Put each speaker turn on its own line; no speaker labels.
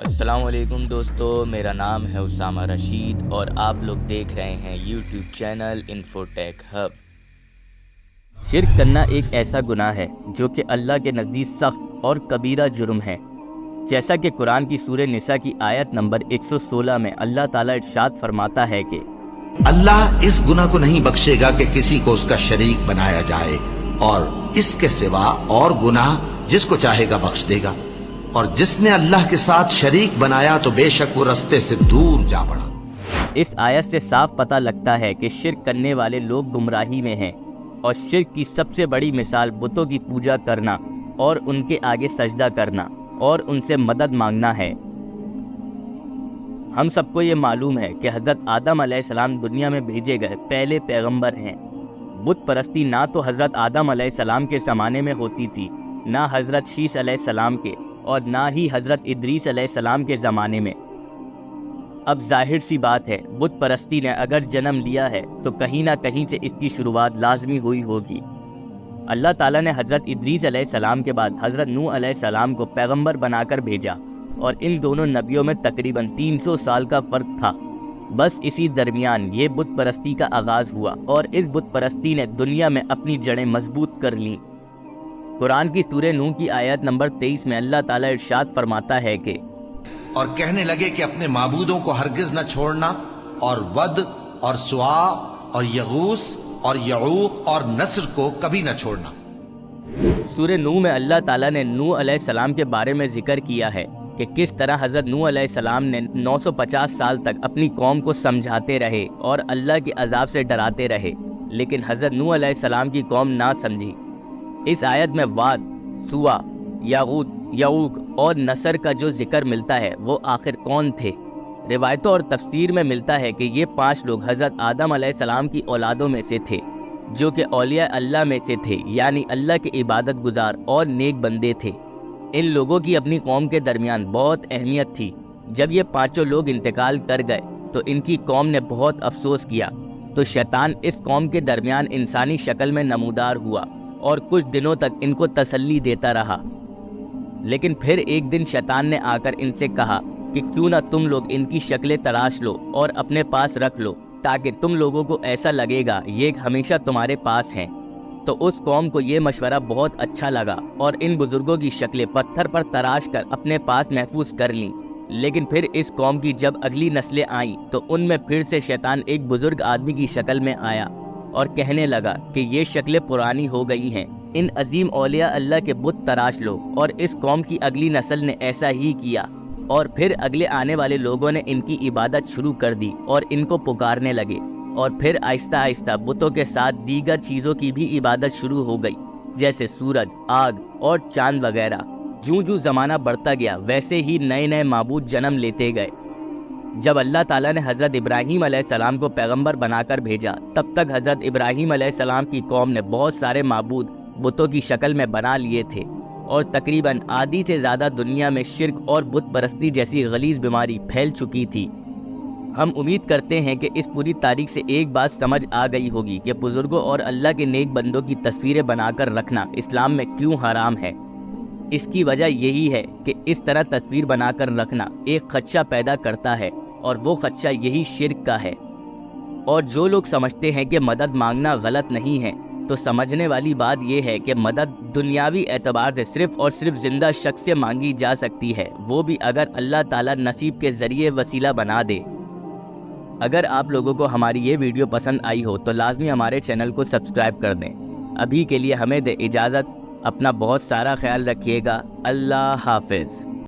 السلام علیکم دوستو، میرا نام ہے اسامہ رشید اور آپ لوگ دیکھ رہے ہیں یوٹیوب چینل انفوٹیک ہب۔ شرک کرنا ایک ایسا گناہ ہے جو کہ اللہ کے نزدیک سخت اور کبیرہ جرم ہے، جیسا کہ قرآن کی سورہ نساء کی آیت نمبر 116 میں اللہ تعالیٰ ارشاد فرماتا ہے کہ
اللہ اس گناہ کو نہیں بخشے گا کہ کسی کو اس کا شریک بنایا جائے، اور اس کے سوا اور گناہ جس کو چاہے گا بخش دے گا، اور جس نے اللہ کے ساتھ شریک بنایا تو بے شک وہ رستے سے دور جا پڑا۔
اس آیت سے صاف پتہ لگتا ہے کہ شرک کرنے والے لوگ گمراہی میں ہیں، اور شرک کی سب سے بڑی مثال بتوں کی پوجا کرنا اور ان کے آگے سجدہ کرنا اور ان سے مدد مانگنا ہے۔ ہم سب کو یہ معلوم ہے کہ حضرت آدم علیہ السلام دنیا میں بھیجے گئے پہلے پیغمبر ہیں۔ بت پرستی نہ تو حضرت آدم علیہ السلام کے زمانے میں ہوتی تھی، نہ حضرت شیس علیہ السلام کے، اور نہ ہی حضرت ادریس علیہ السلام کے زمانے میں۔ اب ظاہر سی بات ہے، بت پرستی نے اگر جنم لیا ہے تو کہیں نہ کہیں سے اس کی شروعات لازمی ہوئی ہوگی۔ اللہ تعالیٰ نے حضرت ادریس علیہ السلام کے بعد حضرت نوح علیہ السلام کو پیغمبر بنا کر بھیجا، اور ان دونوں نبیوں میں تقریباً 300 سال کا فرق تھا۔ بس اسی درمیان یہ بت پرستی کا آغاز ہوا، اور اس بت پرستی نے دنیا میں اپنی جڑیں مضبوط کر لیں۔ قرآن کی سورہ نوح کی آیت نمبر 23 میں اللہ تعالیٰ ارشاد فرماتا ہے کہ
اور کہنے لگے کہ اپنے معبودوں کو ہرگز نہ چھوڑنا، اور ود اور سوا اور یغوس اور یعوق اور نصر کو کبھی نہ چھوڑنا۔
سورہ نوح میں اللہ تعالیٰ نے نوح علیہ السلام کے بارے میں ذکر کیا ہے کہ کس طرح حضرت نوح علیہ السلام نے 950 سال تک اپنی قوم کو سمجھاتے رہے اور اللہ کے عذاب سے ڈراتے رہے، لیکن حضرت نوح علیہ السلام کی قوم نہ سمجھی۔ اس آیت میں واد، سوا، یاغوت، یعوق اور نصر کا جو ذکر ملتا ہے وہ آخر کون تھے؟ روایتوں اور تفسیر میں ملتا ہے کہ یہ 5 لوگ حضرت آدم علیہ السلام کی اولادوں میں سے تھے، جو کہ اولیاء اللہ میں سے تھے، یعنی اللہ کے عبادت گزار اور نیک بندے تھے۔ ان لوگوں کی اپنی قوم کے درمیان بہت اہمیت تھی۔ جب یہ 5 لوگ انتقال کر گئے تو ان کی قوم نے بہت افسوس کیا، تو شیطان اس قوم کے درمیان انسانی شکل میں نمودار ہوا اور کچھ دنوں تک ان کو تسلی دیتا رہا۔ لیکن پھر ایک دن شیطان نے آ کر ان سے کہا کہ کیوں نہ تم لوگ ان کی شکلیں تراش لو اور اپنے پاس رکھ لو، تاکہ تم لوگوں کو ایسا لگے گا یہ ہمیشہ تمہارے پاس ہیں۔ تو اس قوم کو یہ مشورہ بہت اچھا لگا اور ان بزرگوں کی شکلیں پتھر پر تراش کر اپنے پاس محفوظ کر لیں۔ لیکن پھر اس قوم کی جب اگلی نسلیں آئیں تو ان میں پھر سے شیطان ایک بزرگ آدمی کی شکل میں آیا اور کہنے لگا کہ یہ شکلیں پرانی ہو گئی ہیں، ان عظیم اولیاء اللہ کے بت تراش لو، اور اس قوم کی اگلی نسل نے ایسا ہی کیا، اور پھر اگلے آنے والے لوگوں نے ان کی عبادت شروع کر دی اور ان کو پکارنے لگے، اور پھر آہستہ آہستہ بتوں کے ساتھ دیگر چیزوں کی بھی عبادت شروع ہو گئی، جیسے سورج، آگ اور چاند وغیرہ۔ جوں زمانہ بڑھتا گیا ویسے ہی نئے نئے معبود جنم لیتے گئے۔ جب اللہ تعالیٰ نے حضرت ابراہیم علیہ السلام کو پیغمبر بنا کر بھیجا، تب تک حضرت ابراہیم علیہ السلام کی قوم نے بہت سارے معبود بتوں کی شکل میں بنا لیے تھے، اور تقریباً آدھی سے زیادہ دنیا میں شرک اور بت پرستی جیسی غلیظ بیماری پھیل چکی تھی۔ ہم امید کرتے ہیں کہ اس پوری تاریخ سے ایک بات سمجھ آ گئی ہوگی کہ بزرگوں اور اللہ کے نیک بندوں کی تصویریں بنا کر رکھنا اسلام میں کیوں حرام ہے۔ اس کی وجہ یہی ہے کہ اس طرح تصویر بنا کر رکھنا ایک خدشہ پیدا کرتا ہے، اور وہ خدشہ یہی شرک کا ہے۔ اور جو لوگ سمجھتے ہیں کہ مدد مانگنا غلط نہیں ہے، تو سمجھنے والی بات یہ ہے کہ مدد دنیاوی اعتبار سے صرف اور صرف زندہ شخص سے مانگی جا سکتی ہے، وہ بھی اگر اللہ تعالیٰ نصیب کے ذریعے وسیلہ بنا دے۔ اگر آپ لوگوں کو ہماری یہ ویڈیو پسند آئی ہو تو لازمی ہمارے چینل کو سبسکرائب کر دیں۔ ابھی کے لیے ہمیں دے اجازت، اپنا بہت سارا خیال رکھیے گا۔ اللہ حافظ۔